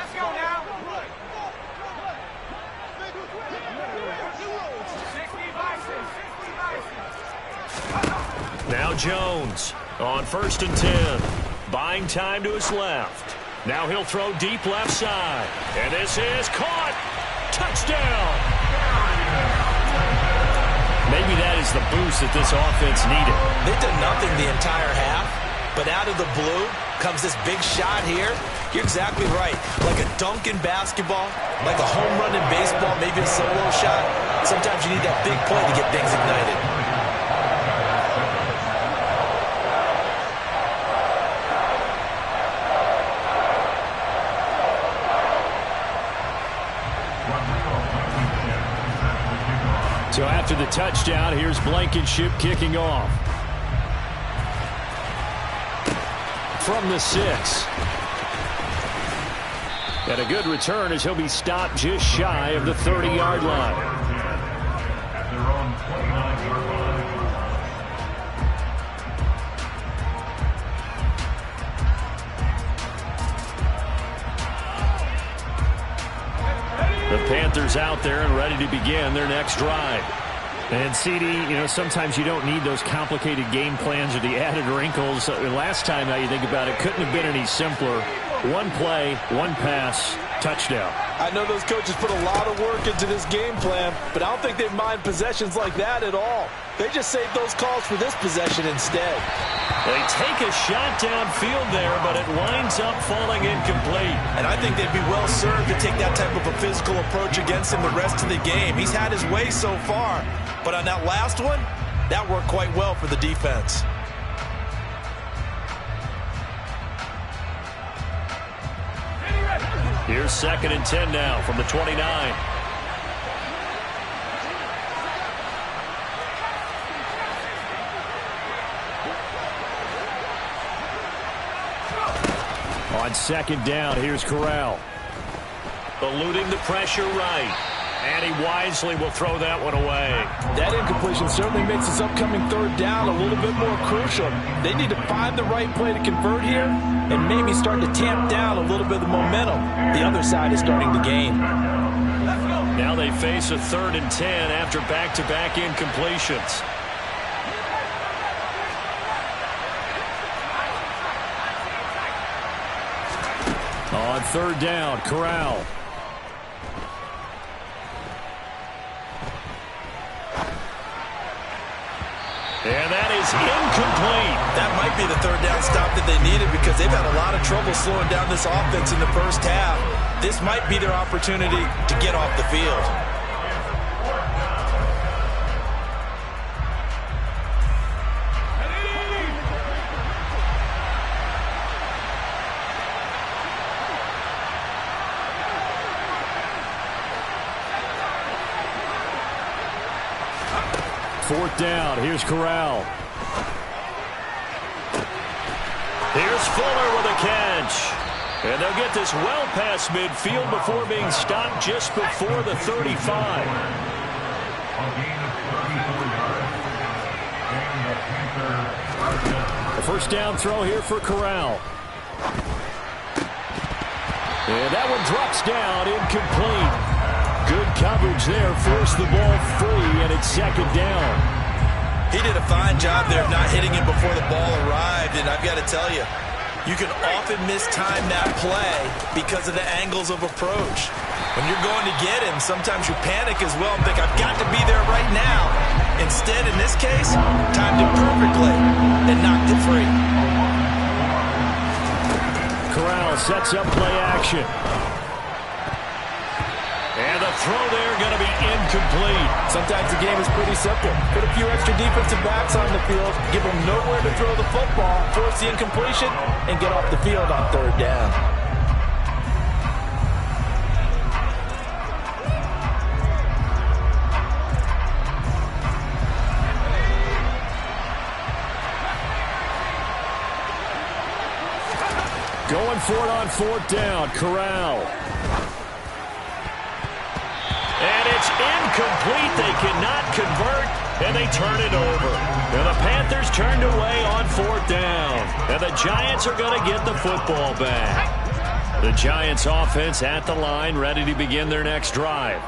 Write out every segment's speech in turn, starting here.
Let's go now. 60 Now Jones on 1st and 10. Buying time to his left. Now he'll throw deep left side. And this is caught. Touchdown. Maybe that is the boost that this offense needed. They did nothing the entire half, but out of the blue comes this big shot here. You're exactly right. Like a dunk in basketball, like a home run in baseball, maybe a solo shot. Sometimes you need that big play to get things ignited. So after the touchdown, here's Blankenship kicking off. From the 6. And a good return as he'll be stopped just shy of the 30-yard line. The Panthers out there and ready to begin their next drive. And, CD, sometimes you don't need those complicated game plans or the added wrinkles. Last time, now you think about it, couldn't have been any simpler. One play, one pass, touchdown. I know those coaches put a lot of work into this game plan, but I don't think they mind possessions like that at all. They just saved those calls for this possession instead. They take a shot downfield there, but it winds up falling incomplete. And I think they'd be well served to take that type of a physical approach against him the rest of the game. He's had his way so far, but on that last one, that worked quite well for the defense. Here's 2nd and 10 now from the 29. On 2nd down, here's Corral. Eluding the pressure right. And he wisely will throw that one away. That incompletion certainly makes this upcoming 3rd down a little bit more crucial. They need to find the right play to convert here and maybe start to tamp down a little bit of the momentum. The other side is starting to gain. Now they face a 3rd and 10 after back-to-back incompletions. On 3rd down, Corral. And that is incomplete. That might be the 3rd down stop that they needed because they've had a lot of trouble slowing down this offense in the first half. This might be their opportunity to get off the field. Fourth down. Here's Corral. Here's Fuller with a catch. And they'll get this well past midfield before being stopped just before the 35. The first down throw here for Corral. And that one drops down, incomplete. Good coverage there, forced the ball free, and it's 2nd down. He did a fine job there of not hitting him before the ball arrived, and I've got to tell you, you can often mistime that play because of the angles of approach. When you're going to get him, sometimes you panic as well and think, I've got to be there right now. Instead, in this case, timed it perfectly and knocked it free. Corral sets up play action. And the throw there going to be incomplete. Sometimes the game is pretty simple. Put a few extra defensive backs on the field, give them nowhere to throw the football, force the incompletion, and get off the field on 3rd down. Going for it on 4th down, Corral. And it's incomplete. They cannot convert, and they turn it over. And the Panthers turned away on 4th down. And the Giants are going to get the football back. The Giants offense at the line, ready to begin their next drive.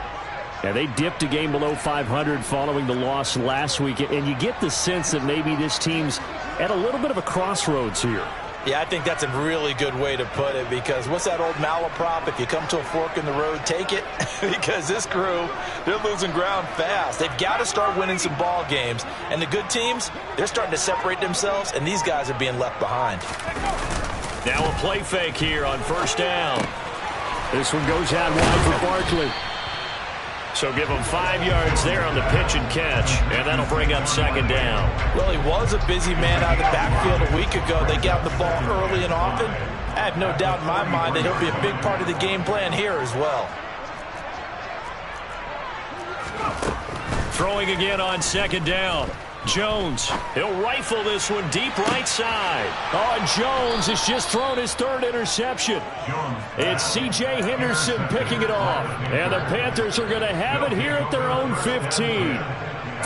Yeah, they dipped a game below 500 following the loss last week, and you get the sense that maybe this team's at a little bit of a crossroads here. Yeah, I think that's a really good way to put it, because what's that old malaprop? If you come to a fork in the road, take it. Because this crew, they're losing ground fast. They've got to start winning some ball games. And the good teams, they're starting to separate themselves, and these guys are being left behind. Now a play fake here on first down. This one goes out wide for Barkley. So give him 5 yards there on the pitch and catch, and that'll bring up second down. Well, he was a busy man out of the backfield a week ago. They got the ball early and often. I have no doubt in my mind that he'll be a big part of the game plan here as well. Throwing again on second down. Jones, he'll rifle this one deep right side. Oh, and Jones has just thrown his third interception. It's C.J. Henderson picking it off. And the Panthers are going to have it here at their own 15.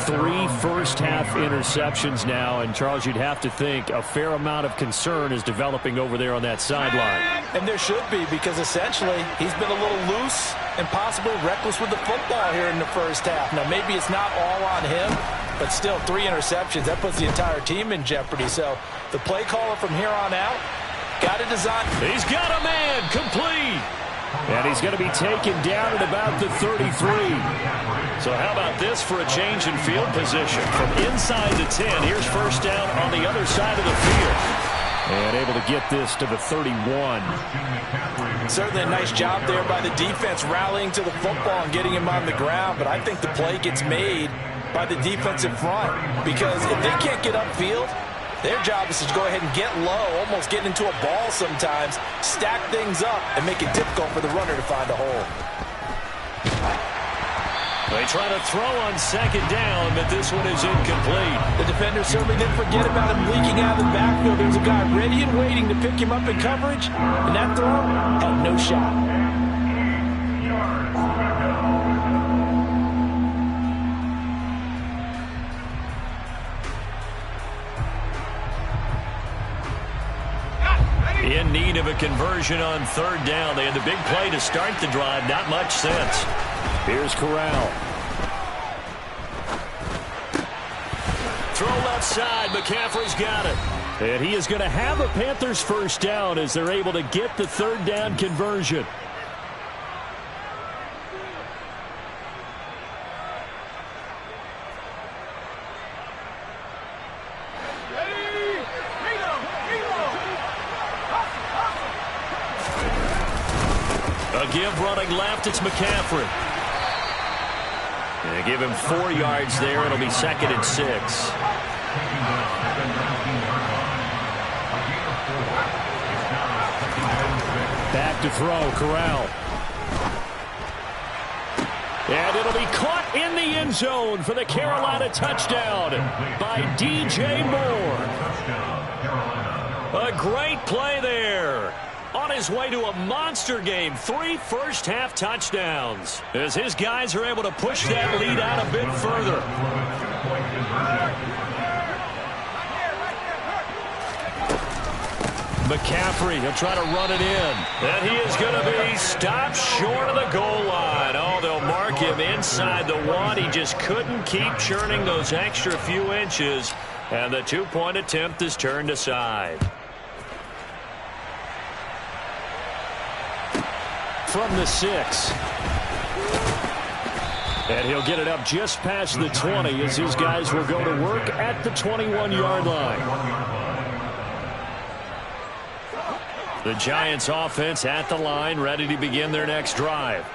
3 first-half interceptions now, and Charles, you'd have to think a fair amount of concern is developing over there on that sideline. And there should be, because essentially he's been a little loose and possibly reckless with the football here in the first half. Now, maybe it's not all on him, but still 3 interceptions. That puts the entire team in jeopardy. So the play caller from here on out got to design. He's got a man complete. And he's going to be taken down at about the 33. So how about this for a change in field position? From inside the 10, here's first down on the other side of the field. And able to get this to the 31. Certainly a nice job there by the defense rallying to the football and getting him on the ground. But I think the play gets made by the defensive front, because if they can't get upfield, their job is to go ahead and get low, almost get into a ball sometimes, stack things up, and make it difficult for the runner to find a hole. They try to throw on second down, but this one is incomplete. The defender certainly didn't forget about him leaking out of the backfield. There was a guy ready and waiting to pick him up in coverage, and that throw had no shot. In need of a conversion on third down. They had the big play to start the drive. Not much sense. Here's Corral. Throw left side. McCaffrey's got it. And he is going to have a Panthers first down as they're able to get the third down conversion. A give running left, it's McCaffrey. And they give him 4 yards there. It'll be second and 6. Back to throw, Corral. And it'll be caught in the end zone for the Carolina touchdown by DJ Moore. A great play there. On his way to a monster game, 3 first-half touchdowns, as his guys are able to push that lead out a bit further. McCaffrey, he'll try to run it in. And he is going to be stopped short of the goal line. Oh, they'll mark him inside the 1. He just couldn't keep churning those extra few inches, and the 2-point attempt is turned aside. From the 6. And he'll get it up just past the 20 as his guys will go to work at the 21-yard line. The Giants offense at the line, ready to begin their next drive.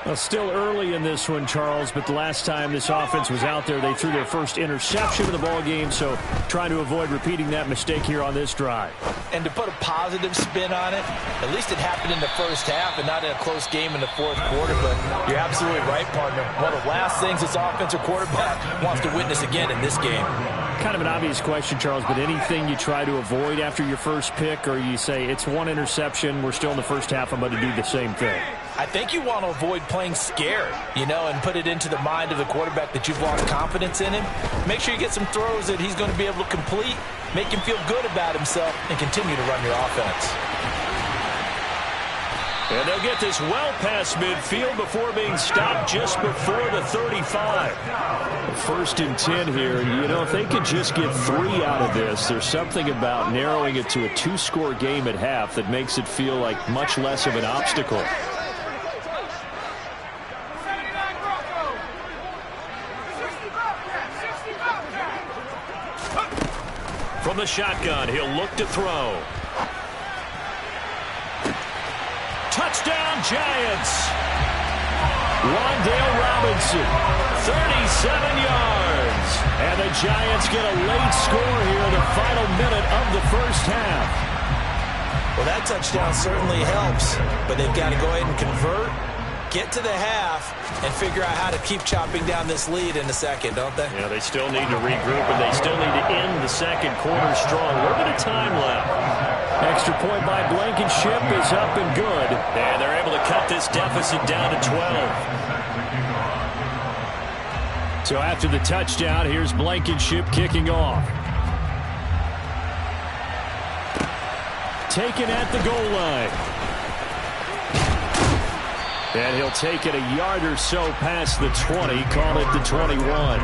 Well, still early in this one, Charles, but the last time this offense was out there, they threw their first interception of the ball game, so trying to avoid repeating that mistake here on this drive. And to put a positive spin on it, at least it happened in the first half and not in a close game in the fourth quarter, but you're absolutely right, partner. One of the last things this offensive quarterback wants to witness again in this game. Kind of an obvious question, Charles, but anything you try to avoid after your first pick, or you say it's 1 interception, we're still in the first half, I'm going to do the same thing? I think you want to avoid playing scared, and put it into the mind of the quarterback that you've lost confidence in him. Make sure you get some throws that he's going to be able to complete, make him feel good about himself, and continue to run your offense. And they'll get this well past midfield before being stopped just before the 35. 1st and 10 here. You know, if they could just get 3 out of this, there's something about narrowing it to a 2-score game at half that makes it feel like much less of an obstacle. From the shotgun, he'll look to throw. Touchdown, Giants! Wan'Dale Robinson, 37 yards. And the Giants get a late score here in the final minute of the first half. Well, that touchdown certainly helps, but they've got to go ahead and convert, get to the half, and figure out how to keep chopping down this lead in the second, don't they? Yeah, they still need to regroup, and they still need to end the second quarter strong. A little bit of time left. Extra point by Blankenship is up and good. And they're able to cut this deficit down to 12. So after the touchdown, here's Blankenship kicking off. Taken at the goal line. And he'll take it a yard or so past the 20, call it the 21.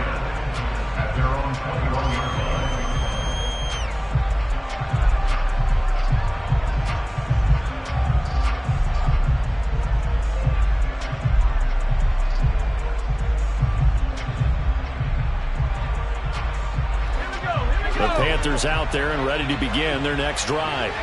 The Panthers out there and ready to begin their next drive.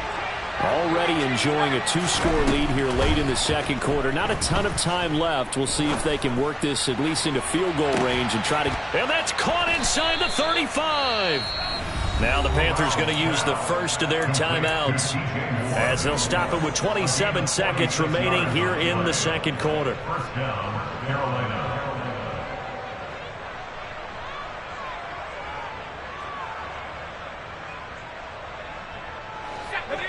Already enjoying a 2-score lead here late in the second quarter. Not a ton of time left. We'll see if they can work this at least into field goal range and try to... And that's caught inside the 35. Now the Panthers going to use the first of their timeouts as they'll stop it with 27 seconds remaining here in the second quarter. First down, Carolina.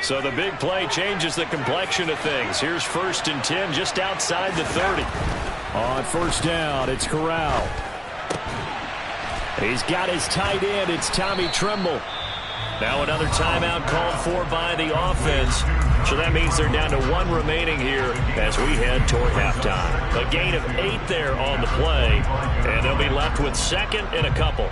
So the big play changes the complexion of things. Here's 1st and 10 just outside the 30. On first down, it's Corral. He's got his tight end. It's Tommy Tremble. Now another timeout called for by the offense. So that means they're down to 1 remaining here as we head toward halftime. A gain of 8 there on the play. And they'll be left with 2nd and a couple.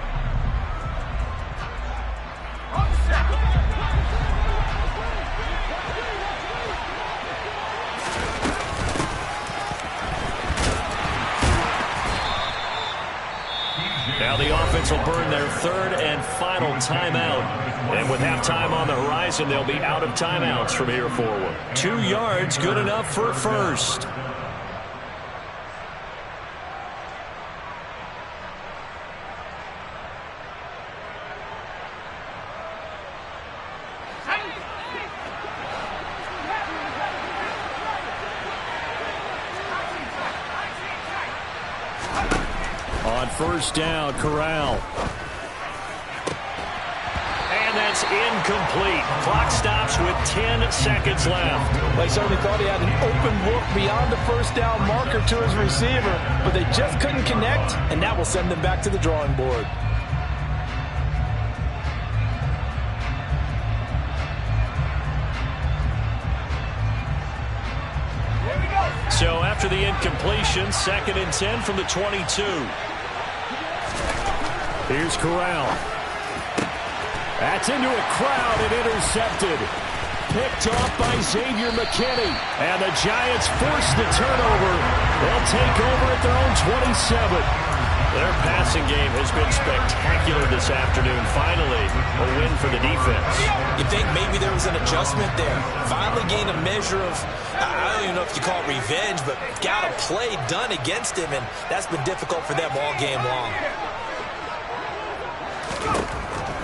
Now the offense will burn their 3rd and final timeout. And with halftime on the horizon, they'll be out of timeouts from here forward. 2 yards, good enough for a first. On first down, Corral. And that's incomplete. Clock stops with 10 seconds left. They certainly thought he had an open look beyond the first down marker to his receiver, but they just couldn't connect, and that will send them back to the drawing board. So after the incompletion, 2nd and 10 from the 22. Here's Corral. That's into a crowd and intercepted. Picked off by Xavier McKinney. And the Giants force the turnover. They'll take over at their own 27. Their passing game has been spectacular this afternoon. Finally, a win for the defense. You think maybe there was an adjustment there. Finally gained a measure of, I don't even know if you call it revenge, but got a play done against him, and that's been difficult for them all game long.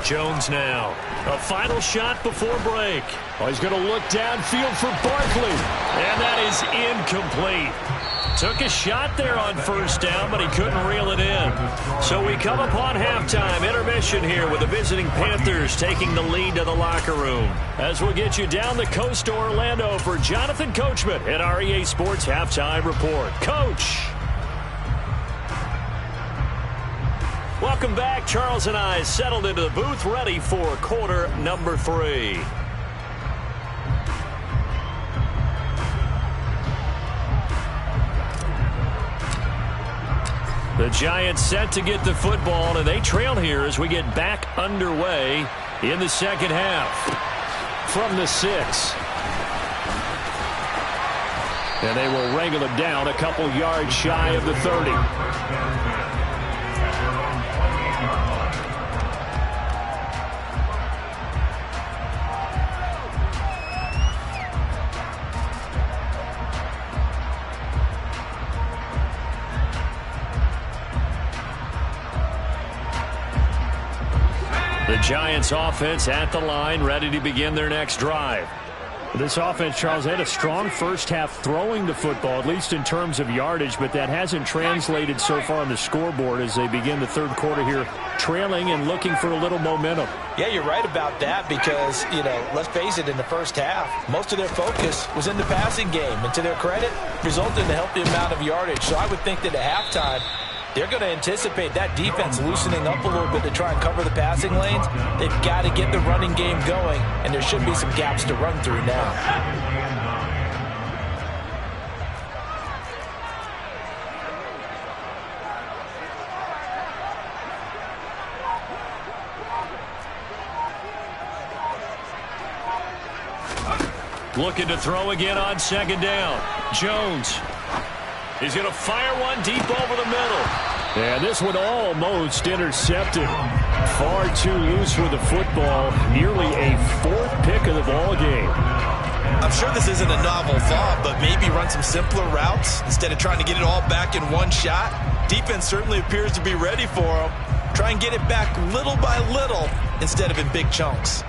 Jones now. A final shot before break. Oh, he's going to look downfield for Barkley. And that is incomplete. Took a shot there on first down, but he couldn't reel it in. So we come upon halftime intermission here with the visiting Panthers taking the lead to the locker room. As we'll get you down the coast to Orlando for Jonathan Coachman at our EA Sports Halftime Report. Coach. Welcome back. Charles and I settled into the booth ready for quarter number 3. The Giants set to get the football, and they trail here as we get back underway in the second half. From the 6. And they will wrangle him down a couple yards shy of the 30. The Giants offense at the line, ready to begin their next drive. This offense, Charles, had a strong first half throwing the football, at least in terms of yardage, but that hasn't translated so far on the scoreboard as they begin the third quarter here, trailing and looking for a little momentum. Yeah, you're right about that because, let's face it, in the first half, most of their focus was in the passing game. And to their credit, resulted in a healthy amount of yardage. So I would think that at halftime, they're going to anticipate that defense loosening up a little bit to try and cover the passing lanes. They've got to get the running game going, and there should be some gaps to run through now. Looking to throw again on second down. Jones. He's going to fire one deep over the middle. And this one almost intercepted. Far too loose with the football. Nearly a 4th pick of the ball game. I'm sure this isn't a novel thought, but maybe run some simpler routes instead of trying to get it all back in one shot. Defense certainly appears to be ready for him. Try and get it back little by little instead of in big chunks.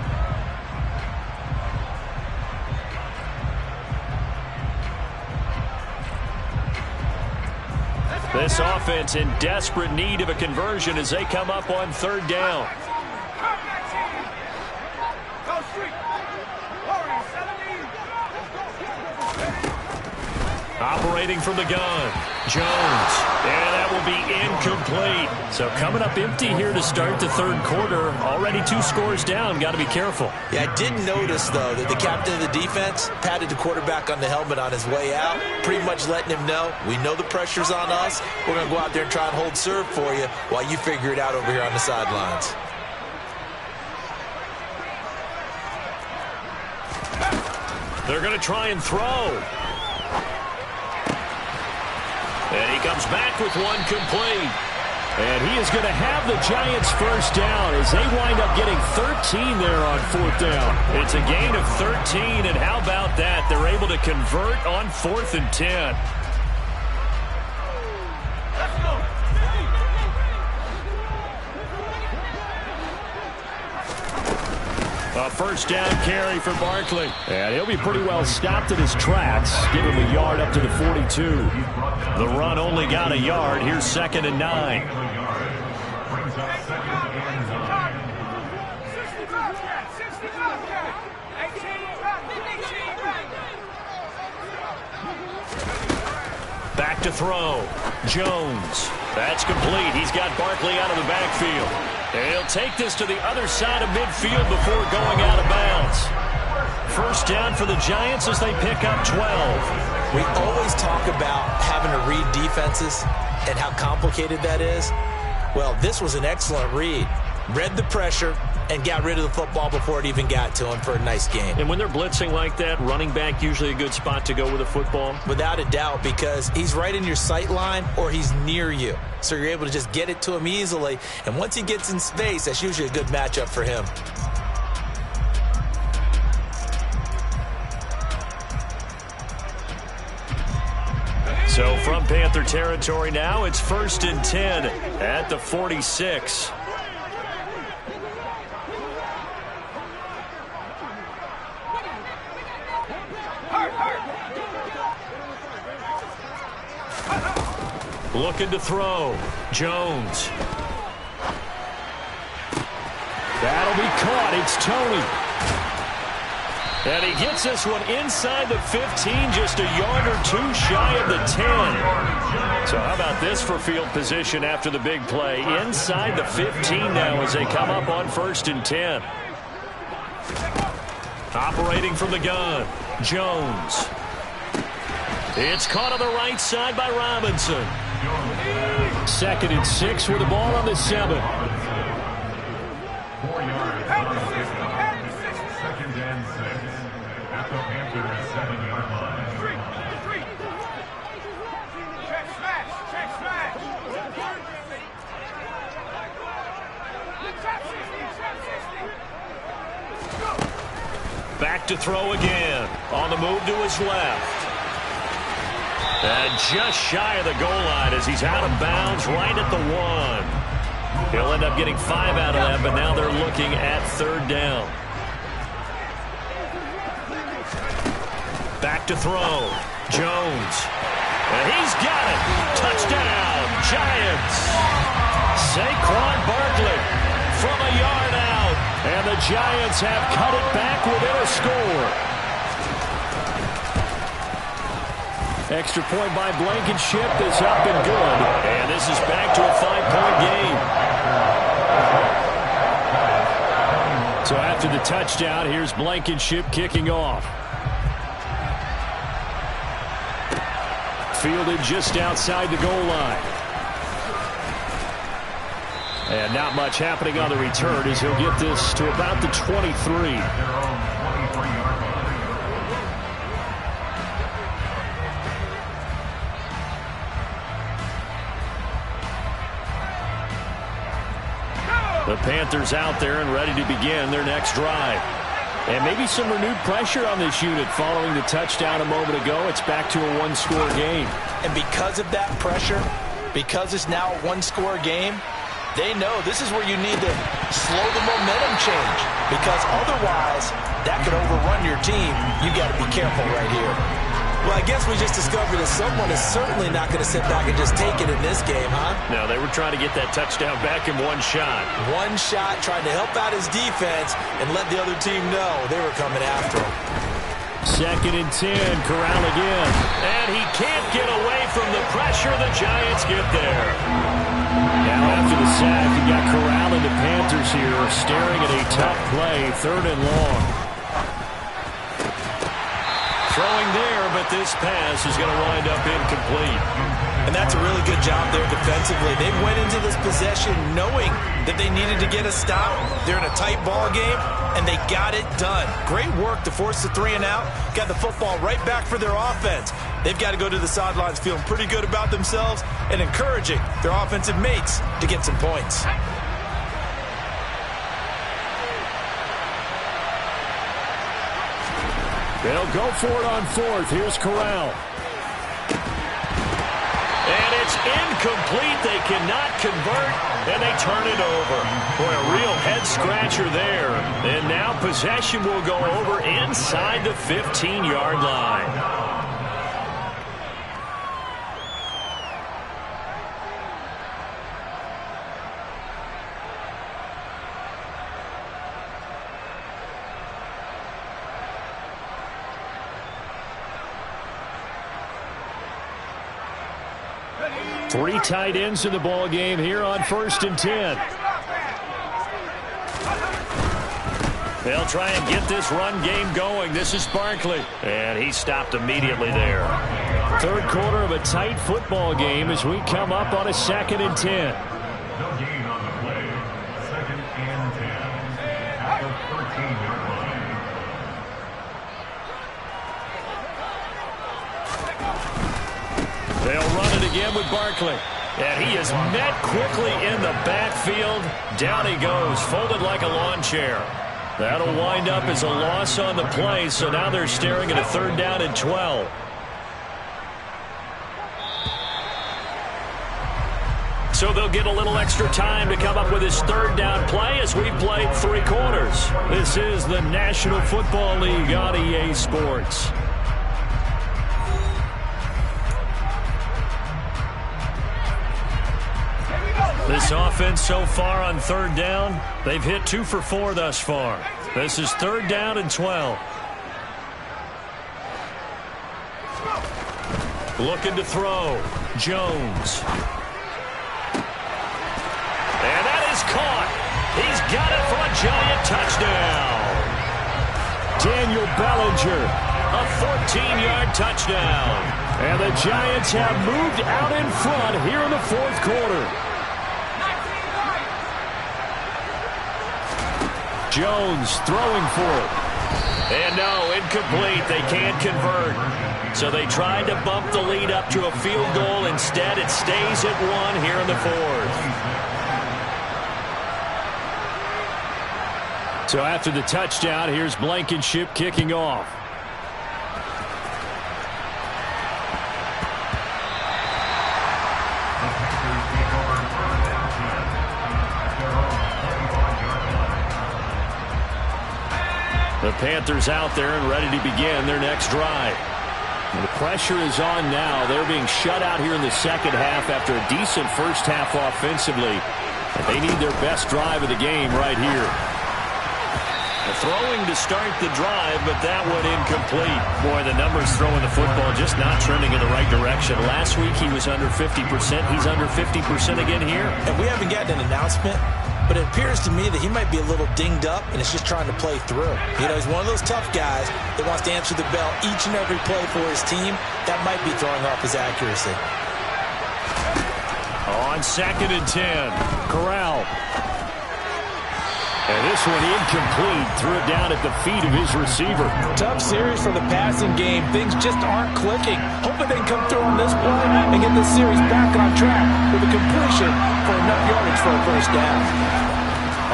This offense in desperate need of a conversion as they come up on third down. Operating from the gun, Jones. And that will be incomplete. So coming up empty here to start the third quarter. Already 2 scores down. Got to be careful. Yeah, I did notice, though, that the captain of the defense patted the quarterback on the helmet on his way out, pretty much letting him know, we know the pressure's on us. We're going to go out there and try and hold serve for you while you figure it out over here on the sidelines. They're going to try and throw. And he comes back with one complete. And he is going to have the Giants first down as they wind up getting 13 there on 4th down. It's a gain of 13, and how about that? They're able to convert on 4th and 10. A first down carry for Barkley. And he'll be pretty well stopped in his tracks. Give him a yard up to the 42. The run only got a yard. Here's 2nd and 9. Back to throw. Jones. That's complete. He's got Barkley out of the backfield. And he'll take this to the other side of midfield before going out of bounds. First down for the Giants as they pick up 12. We always talk about having to read defenses and how complicated that is. Well, this was an excellent read. Read the pressure and got rid of the football before it even got to him for a nice game. And when they're blitzing like that, running back usually a good spot to go with a football? Without a doubt, because he's right in your sight line or he's near you. So you're able to just get it to him easily. And once he gets in space, that's usually a good matchup for him. So from Panther territory now, it's 1st and 10 at the 46. Looking to throw. Jones. That'll be caught. It's Tony. And he gets this one inside the 15, just a yard or 2 shy of the 10. So how about this for field position after the big play? Inside the 15 now as they come up on 1st and 10. Operating from the gun. Jones. It's caught on the right side by Robinson. 2nd and 6 with the ball on the 7. 4 yards on the pickup. 2nd and 6 at the Panthers 7-yard line. Check smash. Back to throw again. On the move to his left. And just shy of the goal line as he's out of bounds right at the 1. He'll end up getting 5 out of that, but now they're looking at 3rd down. Back to throw. Jones. And he's got it. Touchdown, Giants. Saquon Barkley from a yard out. And the Giants have cut it back within a score. Extra point by Blankenship is up and good. And this is back to a 5-point game. So after the touchdown, here's Blankenship kicking off. Fielded just outside the goal line. And not much happening on the return as he'll get this to about the 23. The Panthers out there and ready to begin their next drive. And maybe some renewed pressure on this unit following the touchdown a moment ago. It's back to a 1-score game. And because of that pressure, because it's now a 1-score game, they know this is where you need to slow the momentum change. Because otherwise, that could overrun your team. You got to be careful right here. Well, I guess we just discovered that someone is certainly not going to sit back and just take it in this game, huh? No, they were trying to get that touchdown back in one shot. One shot, trying to help out his defense and let the other team know they were coming after him. 2nd and 10, Corral again. And he can't get away from the pressure. The Giants get there. Now after the sack, you got Corral and the Panthers here staring at a tough play, 3rd and long. Throwing there, but this pass is going to wind up incomplete. And that's a really good job there defensively. They went into this possession knowing that they needed to get a stop. They're in a tight ball game, and they got it done. Great work to force the 3 and out. Got the football right back for their offense. They've got to go to the sidelines feeling pretty good about themselves and encouraging their offensive mates to get some points. They'll go for it on 4th. Here's Corral. And it's incomplete. They cannot convert, and they turn it over. Boy, a real head-scratcher there. And now possession will go over inside the 15-yard line. Three tight ends in the ball game here on 1st and 10. They'll try and get this run game going. This is Barkley. And he stopped immediately there. 3rd quarter of a tight football game as we come up on a 2nd and 10. No gain on the play. 2nd and 10 at the 13-yard line. They'll run it again with Barkley. And he is met quickly in the backfield. Down he goes, folded like a lawn chair. That'll wind up as a loss on the play, so now they're staring at a 3rd down and 12. So they'll get a little extra time to come up with his 3rd down play as we've played 3 quarters. This is the National Football League on EA Sports. This offense so far on 3rd down, they've hit 2 for 4 thus far. This is 3rd down and 12. Looking to throw. Jones. And that is caught. He's got it for a giant touchdown. Daniel Bellinger, a 14-yard touchdown. And the Giants have moved out in front here in the fourth quarter. Jones throwing for it. And no, incomplete. They can't convert. So they tried to bump the lead up to a field goal. Instead, it stays at 1 here in the fourth. So after the touchdown, here's Blankenship kicking off. The Panthers out there and ready to begin their next drive. And the pressure is on now. They're being shut out here in the second half after a decent first half offensively. And they need their best drive of the game right here. Throwing to start the drive, but that one incomplete. Boy, the numbers throwing the football just not trending in the right direction. Last week he was under 50%. He's under 50% again here. And we haven't gotten an announcement, but it appears to me that he might be a little dinged up and is just trying to play through. You know, he's one of those tough guys that wants to answer the bell each and every play for his team. That might be throwing off his accuracy. On 2nd and 10, Corral. And this one incomplete. Threw it down at the feet of his receiver. Tough series for the passing game. Things just aren't clicking. Hoping they can come through on this play and get this series back on track with a completion for enough yardage for a first down.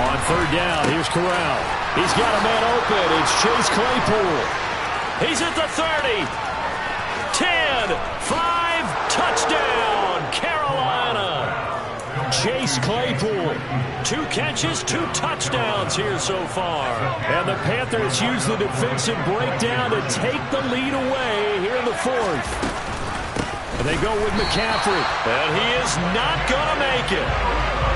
On 3rd down, here's Corral. He's got a man open. It's Chase Claypool. He's at the 30. 10, 5, touchdown, Carolina. Chase Claypool. 2 catches, 2 touchdowns here so far. And the Panthers use the defensive breakdown to take the lead away here in the fourth. And they go with McCaffrey. And he is not going to make it.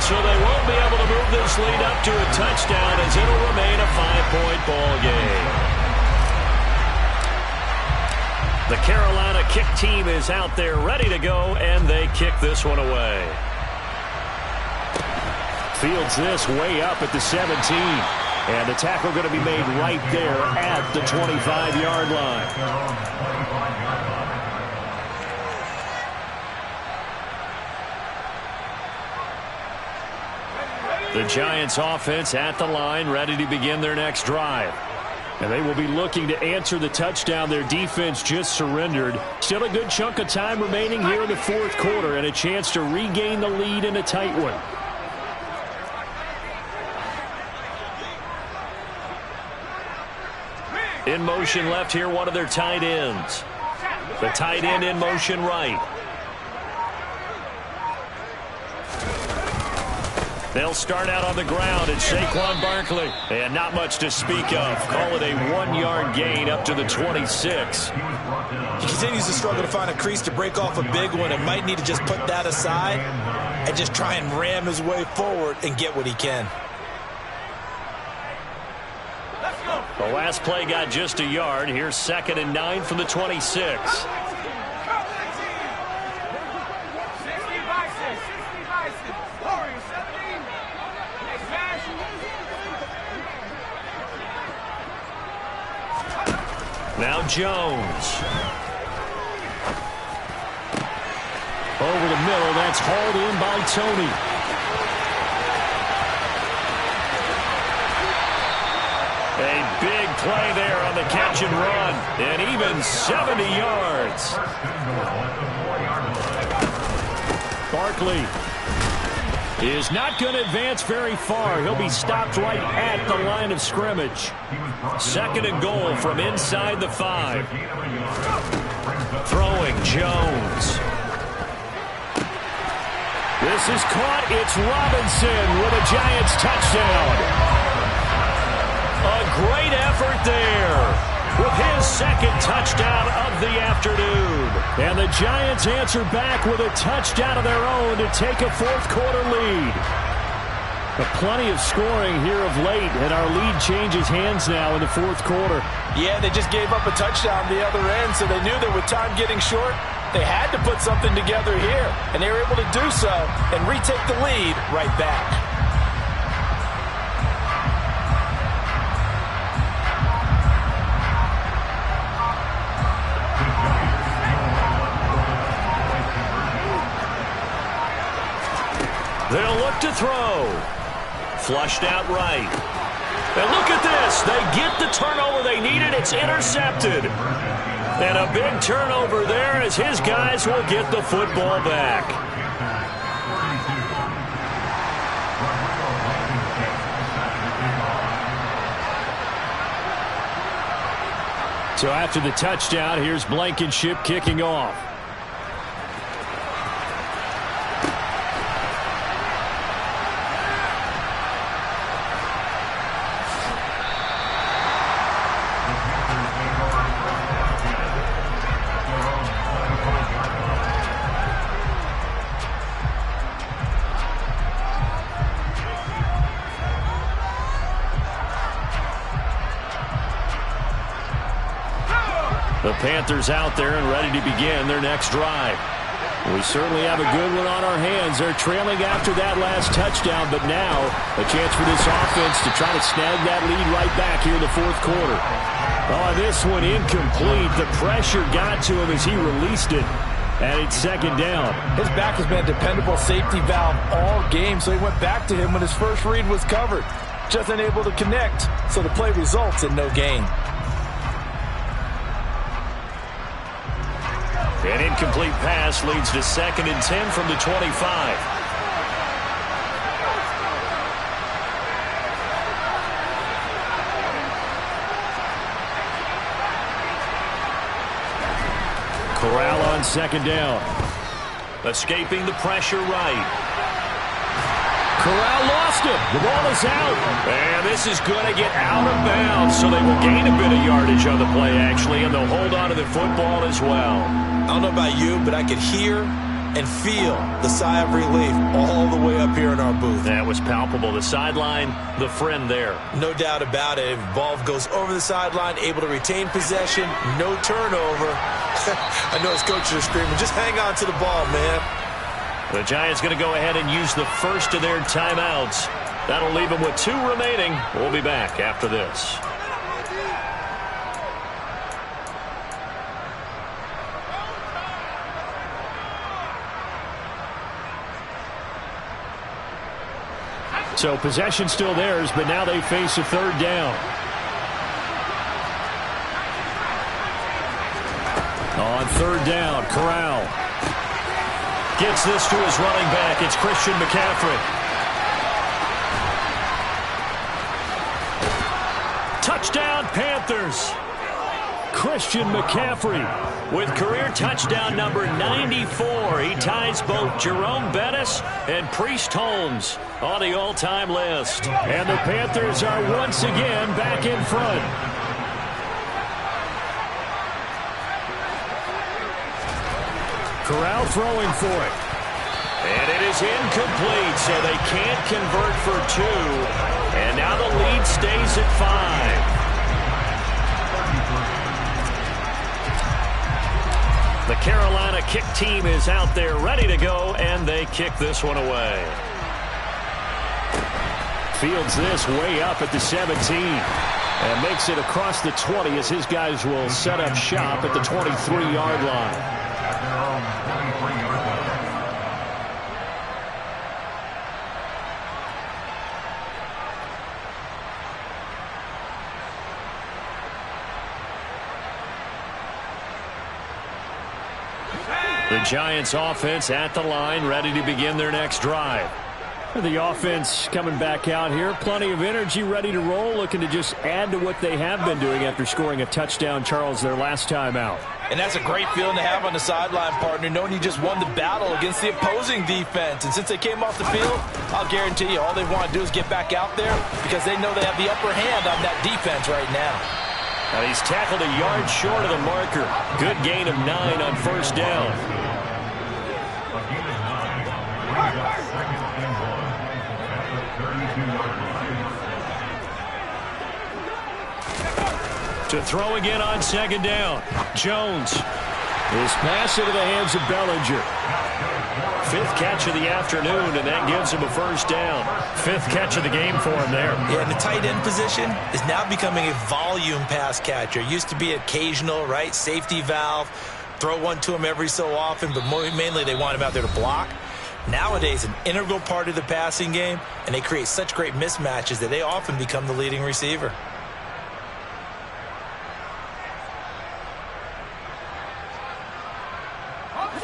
So they won't be able to move this lead up to a touchdown as it'll remain a 5-point ball game. The Carolina kick team is out there ready to go, and they kick this one away. Fields this way up at the 17. And the tackle going to be made right there at the 25-yard line. The Giants offense at the line, ready to begin their next drive. And they will be looking to answer the touchdown their defense just surrendered. Still a good chunk of time remaining here in the fourth quarter and a chance to regain the lead in a tight one. In motion left here, one of their tight ends. The tight end in motion right. They'll start out on the ground. It's Saquon Barkley. And not much to speak of. Call it a 1-yard gain up to the 26. He continues to struggle to find a crease to break off a big one and might need to just put that aside and just try and ram his way forward and get what he can. The last play got just a yard. Here's 2nd and 9 from the 26. Now Jones. Over the middle. That's hauled in by Tony. A big play there on the catch and run. And even 70 yards. Barkley is not going to advance very far. He'll be stopped right at the line of scrimmage. 2nd and goal from inside the 5. Throwing Jones. This is caught. It's Robinson with a Giants touchdown. A great effort there with his 2nd touchdown of the afternoon. And the Giants answer back with a touchdown of their own to take a fourth quarter lead. But plenty of scoring here of late, and our lead changes hands now in the fourth quarter. Yeah, they just gave up a touchdown the other end, so they knew that with time getting short, they had to put something together here. And they were able to do so and retake the lead right back. They'll look to throw. Flushed out right. And look at this. They get the turnover they needed. It's intercepted. And a big turnover there as his guys will get the football back. So after the touchdown, here's Blankenship kicking off. The Panthers out there and ready to begin their next drive. We certainly have a good one on our hands. They're trailing after that last touchdown, but now a chance for this offense to try to snag that lead right back here in the fourth quarter. Oh, this one incomplete. The pressure got to him as he released it, and it's second down. His back has been a dependable safety valve all game, so he went back to him when his first read was covered. Just unable to connect, so the play results in no gain. An incomplete pass leads to 2nd and 10 from the 25. Corral on 2nd down. Escaping the pressure right. Corral lost it. The ball is out. And this is going to get out of bounds, so they will gain a bit of yardage on the play, actually, and they'll hold on to the football as well. I don't know about you, but I could hear and feel the sigh of relief all the way up here in our booth. That was palpable. The sideline, the friend there. No doubt about it. If the ball goes over the sideline, able to retain possession, no turnover. I know his coaches are screaming, just hang on to the ball, man. The Giants going to go ahead and use the first of their timeouts. That'll leave them with 2 remaining. We'll be back after this. So possession still theirs, but now they face a 3rd down. On 3rd down, Corral gets this to his running back. It's Christian McCaffrey. Touchdown, Panthers. Christian McCaffrey with career touchdown number 94. He ties both Jerome Bettis and Priest Holmes on the all-time list. And the Panthers are once again back in front. Corral throwing for it. And it is incomplete, so they can't convert for 2. And now the lead stays at 5. The Carolina kick team is out there ready to go, and they kick this one away. Fields this way up at the 17 and makes it across the 20 as his guys will set up shop at the 23-yard line. The Giants offense at the line, ready to begin their next drive. The offense coming back out here, plenty of energy, ready to roll, looking to just add to what they have been doing after scoring a touchdown, Charles, their last time out. And that's a great feeling to have on the sideline, partner, knowing you just won the battle against the opposing defense. And since they came off the field, I'll guarantee you all they want to do is get back out there because they know they have the upper hand on that defense right now. And he's tackled a yard short of the marker. Good gain of 9 on 1st down. To throw again on 2nd down. Jones. This pass into the hands of Bellinger. 5th catch of the afternoon, and that gives him a 1st down. 5th catch of the game for him there. Yeah, and the tight end position is now becoming a volume pass catcher. Used to be occasional, right? Safety valve. Throw one to him every so often, but mainly they want him out there to block. Nowadays, an integral part of the passing game, and they create such great mismatches that they often become the leading receiver.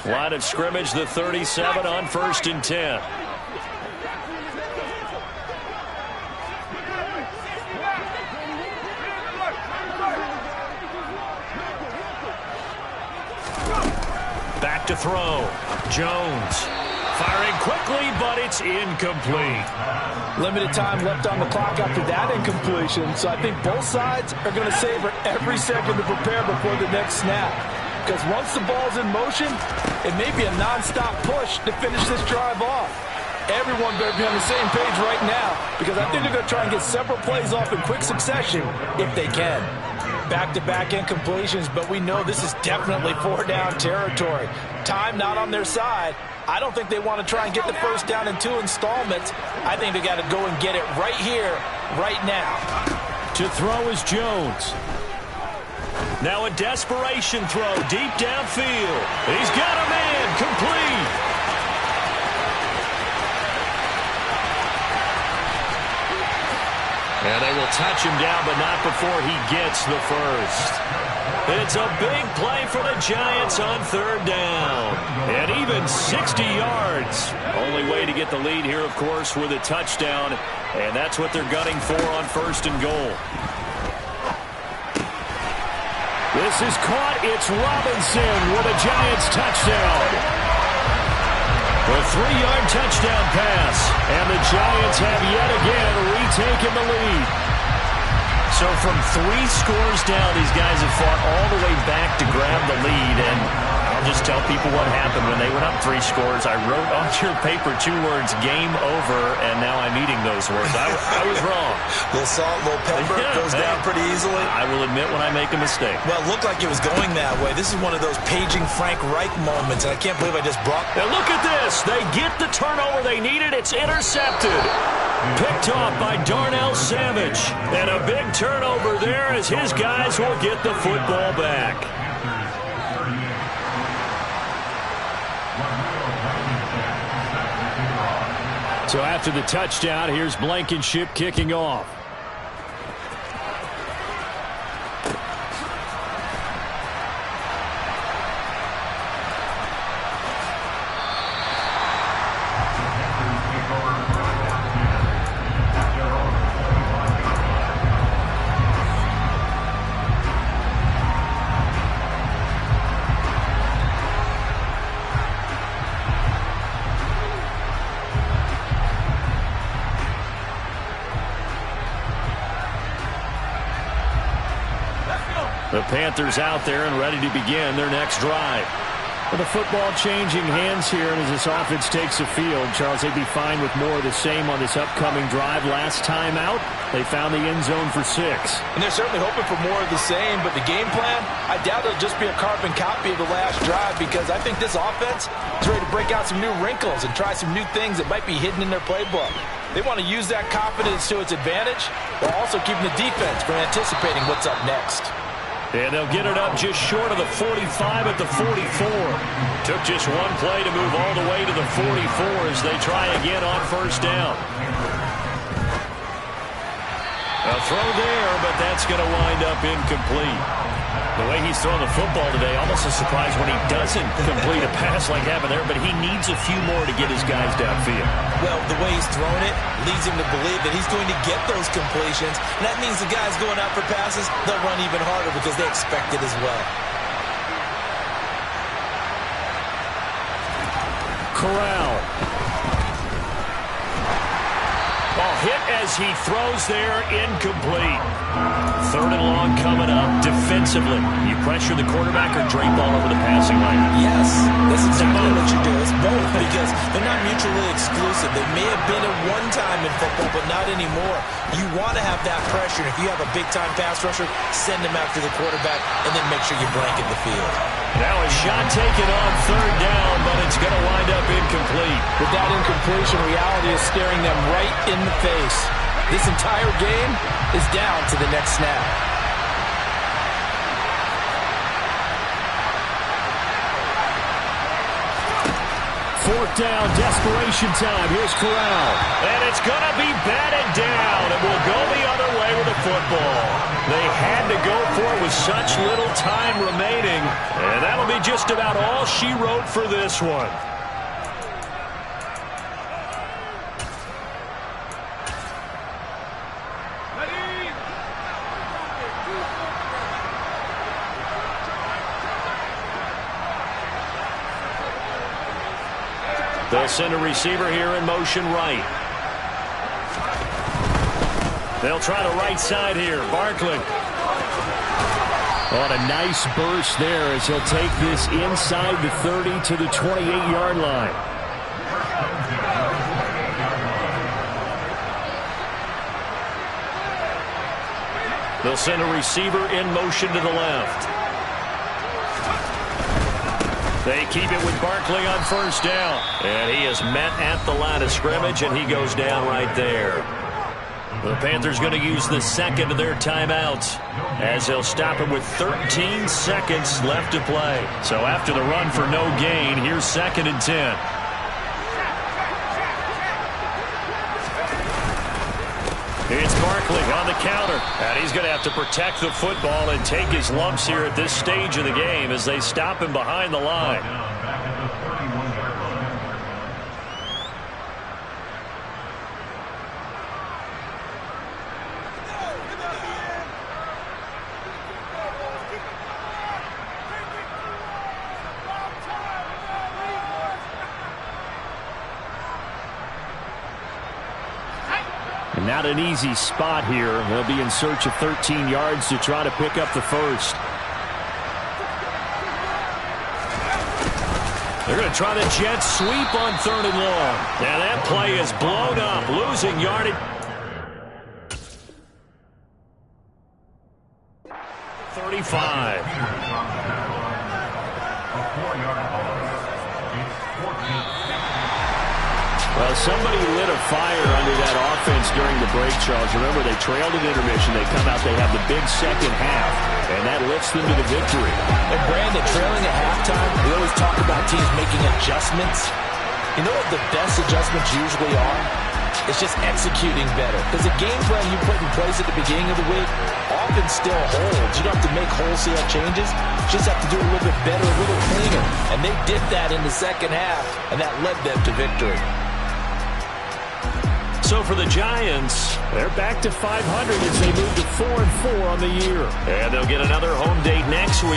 Line of scrimmage, the 37 on 1st and 10. Back to throw. Jones firing quickly, but it's incomplete. Limited time left on the clock after that incompletion, so I think both sides are going to savor every second to prepare before the next snap. Because once the ball's in motion, it may be a non-stop push to finish this drive off. Everyone better be on the same page right now, because I think they're going to try and get several plays off in quick succession if they can. Back-to-back incompletions, but we know this is definitely 4-down territory. Time not on their side. I don't think they want to try and get the first down in 2 installments. I think they got to go and get it right here, right now. To throw is Jones. Now a desperation throw deep downfield. He's got a man, complete. And they will touch him down, but not before he gets the first. It's a big play for the Giants on 3rd down. And even 60 yards. Only way to get the lead here, of course, with a touchdown. And that's what they're gunning for on 1st and goal. This is caught. It's Robinson with a Giants touchdown. A 3-yard touchdown pass. And the Giants have yet again retaken the lead. So from 3 scores down, these guys have fought all the way back to grab the lead. And I'll just tell people what happened when they went up 3 scores. I wrote on your paper 2 words, game over, and now I'm eating those words. I was wrong. Little salt, little pepper, goes down pretty easily. I will admit when I make a mistake. Well, it looked like it was going that way. This is one of those paging Frank Reich moments, and I can't believe I just brought... Now look at this. They get the turnover they needed. It's intercepted. Picked off by Darnell Savage. And a big turnover there as his guys will get the football back. So after the touchdown, here's Blankenship kicking off. The Panthers out there and ready to begin their next drive. With the football changing hands here, and as this offense takes the field, Charles, they'd be fine with more of the same on this upcoming drive. Last time out, they found the end zone for 6. And they're certainly hoping for more of the same, but the game plan, I doubt it'll just be a carbon copy of the last drive, because I think this offense is ready to break out some new wrinkles and try some new things that might be hidden in their playbook. They want to use that confidence to its advantage, while also keeping the defense from anticipating what's up next. And they'll get it up just short of the 45 at the 44. Took just one play to move all the way to the 44 as they try again on 1st down. A throw there, but that's going to wind up incomplete. The way he's throwing the football today, almost a surprise when he doesn't complete a pass like happened there, but he needs a few more to get his guys downfield. Well, the way he's throwing it leads him to believe that he's going to get those completions. And that means the guys going out for passes, they'll run even harder because they expect it as well. Corral. Ball hit as he throws there, incomplete. 3rd and long coming up defensively. You pressure the quarterback or drape all over the passing lane? Yes, that's exactly what you do. It's both because they're not mutually exclusive. They may have been at one time in football, but not anymore. You want to have that pressure. If you have a big-time pass rusher, send him after the quarterback and then make sure you blanket the field. Now a shot taken on 3rd down, but it's going to wind up incomplete. With that incompletion, reality is staring them right in the face. This entire game is down to the next snap. Fourth down, desperation time. Here's Corral. And it's going to be batted down. It will go the other way with the football. They had to go for it with such little time remaining. And that'll be just about all she wrote for this one. They'll send a receiver here in motion right. They'll try the right side here. Barkley. On a nice burst there as he'll take this inside the 30 to the 28-yard line. They'll send a receiver in motion to the left. They keep it with Barkley on first down. And he is met at the line of scrimmage, and he goes down right there. The Panthers going to use the second of their timeouts as they'll stop him with 13 seconds left to play. So after the run for no gain, here's 2nd and 10. It's Barkley on the counter, and he's going to have to protect the football and take his lumps here at this stage of the game as they stop him behind the line. Not an easy spot here. They'll be in search of 13 yards to try to pick up the first. They're going to try the jet sweep on 3rd and long. Now that play is blown up, losing yardage. 35. Well, somebody lit a fire under that offense during the break, Charles. Remember, they trailed at intermission. They come out, they have the big second half, and that lifts them to the victory. And Brandon, trailing at halftime, we always talk about teams making adjustments. You know what the best adjustments usually are? It's just executing better. Because the game plan you put in place at the beginning of the week often still holds. You don't have to make wholesale changes. You just have to do it a little bit better, a little cleaner. And they did that in the second half, and that led them to victory. So for the Giants, they're back to 500 as they move to 4-4 on the year. And they'll get another home date next week.